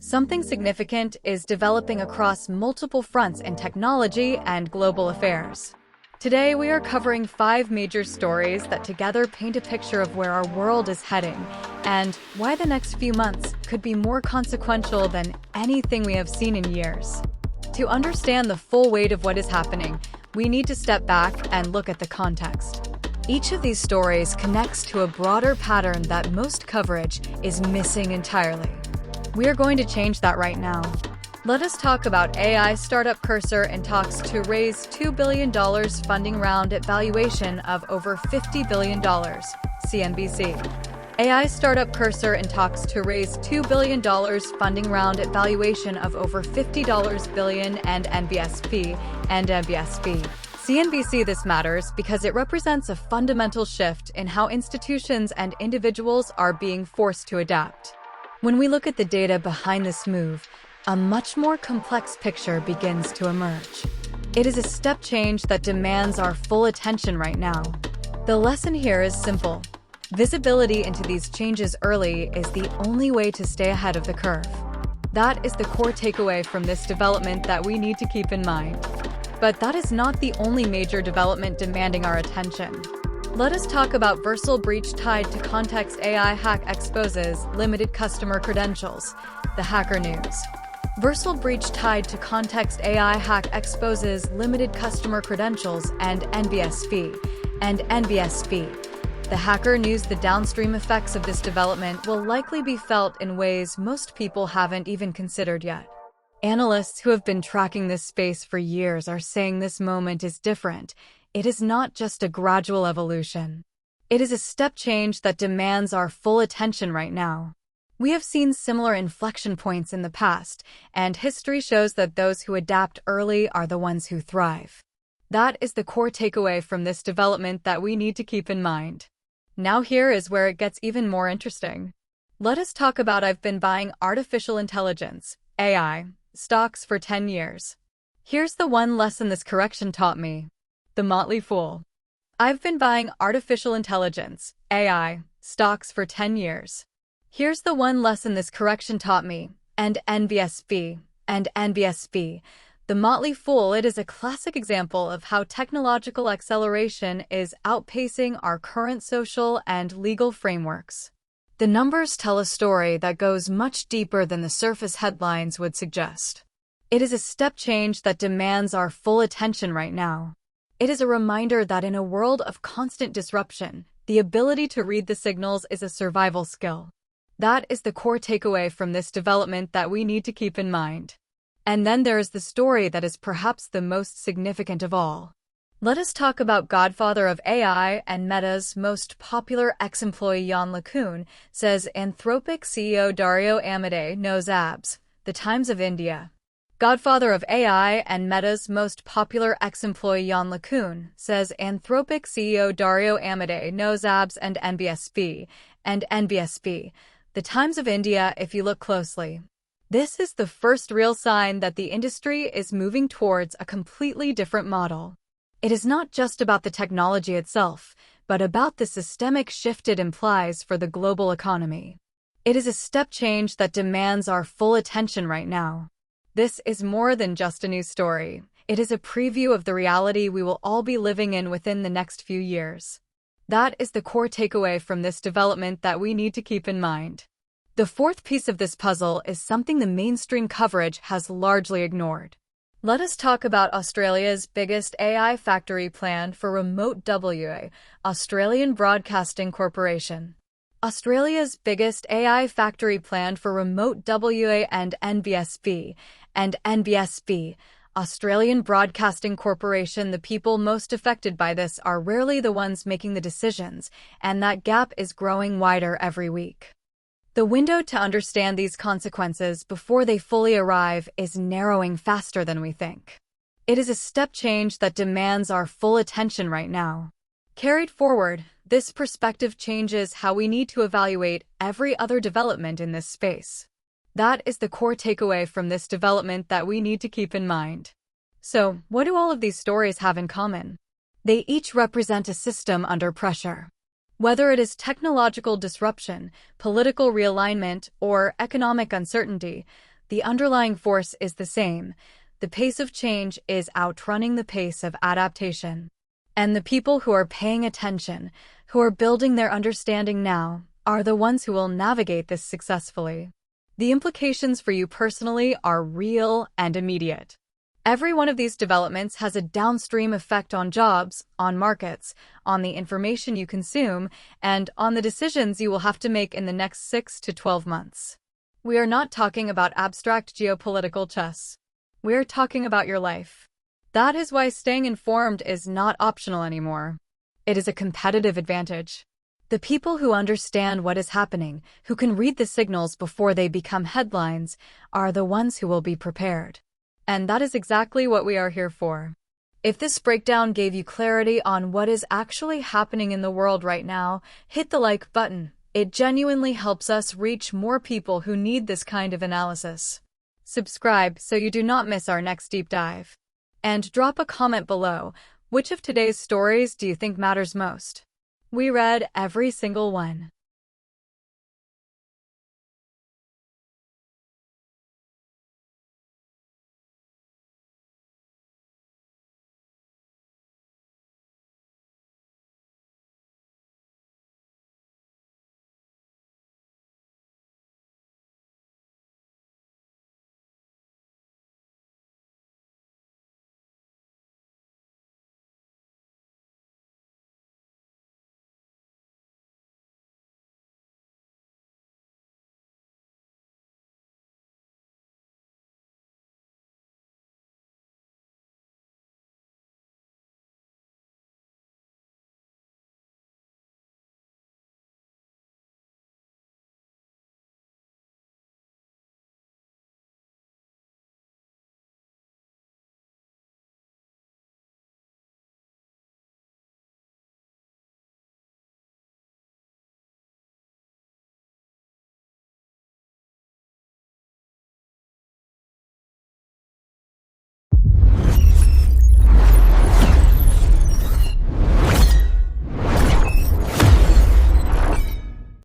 something significant is developing across multiple fronts in technology and global affairs. Today, we are covering 5 major stories that together paint a picture of where our world is heading and why the next few months could be more consequential than anything we have seen in years. To understand the full weight of what is happening, we need to step back and look at the context. Each of these stories connects to a broader pattern that most coverage is missing entirely. We are going to change that right now. Let us talk about AI startup Cursor in talks to raise $2 billion funding round at valuation of over $50 billion, CNBC. AI startup Cursor in talks to raise $2 billion funding round at valuation of over $50 billion and NBSP. CNBC. This matters because it represents a fundamental shift in how institutions and individuals are being forced to adapt. When we look at the data behind this move, a much more complex picture begins to emerge. It is a step change that demands our full attention right now. The lesson here is simple. Visibility into these changes early is the only way to stay ahead of the curve. That is the core takeaway from this development that we need to keep in mind. But that is not the only major development demanding our attention. Let us talk about Versal breach tied to Context AI hack exposes limited customer credentials. The Hacker News. Versal breach tied to Context AI hack exposes limited customer credentials and NBSP. The Hacker News. The downstream effects of this development will likely be felt in ways most people haven't even considered yet. Analysts who have been tracking this space for years are saying this moment is different. It is not just a gradual evolution. It is a step change that demands our full attention right now. We have seen similar inflection points in the past, and history shows that those who adapt early are the ones who thrive. That is the core takeaway from this development that we need to keep in mind. Now here is where it gets even more interesting. Let us talk about I've been buying artificial intelligence, AI, stocks for 10 years. Here's the one lesson this correction taught me. The motley fool. I've been buying artificial intelligence, AI, stocks for 10 years. Here's the one lesson this correction taught me, and NBSP. The motley fool. It is a classic example of how technological acceleration is outpacing our current social and legal frameworks. The numbers tell a story that goes much deeper than the surface headlines would suggest. It is a step change that demands our full attention right now. It is a reminder that in a world of constant disruption, the ability to read the signals is a survival skill. That is the core takeaway from this development that we need to keep in mind. And then there is the story that is perhaps the most significant of all. Let us talk about godfather of AI and Meta's most popular ex-employee Yann LeCun, says Anthropic CEO Dario Amodei knows abs. The Times of India. Godfather of AI and Meta's most popular ex-employee Yann LeCun, says Anthropic CEO Dario Amodei knows abs and NBSP. The Times of India. If you look closely, this is the first real sign that the industry is moving towards a completely different model. It is not just about the technology itself, but about the systemic shift it implies for the global economy. It is a step change that demands our full attention right now. This is more than just a news story. It is a preview of the reality we will all be living in within the next few years. That is the core takeaway from this development that we need to keep in mind. The fourth piece of this puzzle is something the mainstream coverage has largely ignored. Let us talk about Australia's biggest AI factory plan for remote WA, Australian Broadcasting Corporation. Australia's biggest AI factory plan for remote WA and NBSP. Australian Broadcasting Corporation. The people most affected by this are rarely the ones making the decisions, and that gap is growing wider every week. The window to understand these consequences before they fully arrive is narrowing faster than we think. It is a step change that demands our full attention right now. Carried forward, this perspective changes how we need to evaluate every other development in this space. That is the core takeaway from this development that we need to keep in mind. So, what do all of these stories have in common? They each represent a system under pressure. Whether it is technological disruption, political realignment, or economic uncertainty, The underlying force is the same. The pace of change is outrunning the pace of adaptation. And the people who are paying attention, who are building their understanding now, are the ones who will navigate this successfully. The implications for you personally are real and immediate. Every one of these developments has a downstream effect on jobs, on markets, on the information you consume, and on the decisions you will have to make in the next 6 to 12 months. We are not talking about abstract geopolitical chess. We are talking about your life. That is why staying informed is not optional anymore. It is a competitive advantage. The people who understand what is happening, who can read the signals before they become headlines, are the ones who will be prepared. And that is exactly what we are here for. If this breakdown gave you clarity on what is actually happening in the world right now, hit the like button. It genuinely helps us reach more people who need this kind of analysis. Subscribe so you do not miss our next deep dive. And drop a comment below. Which of today's stories do you think matters most? We read every single one.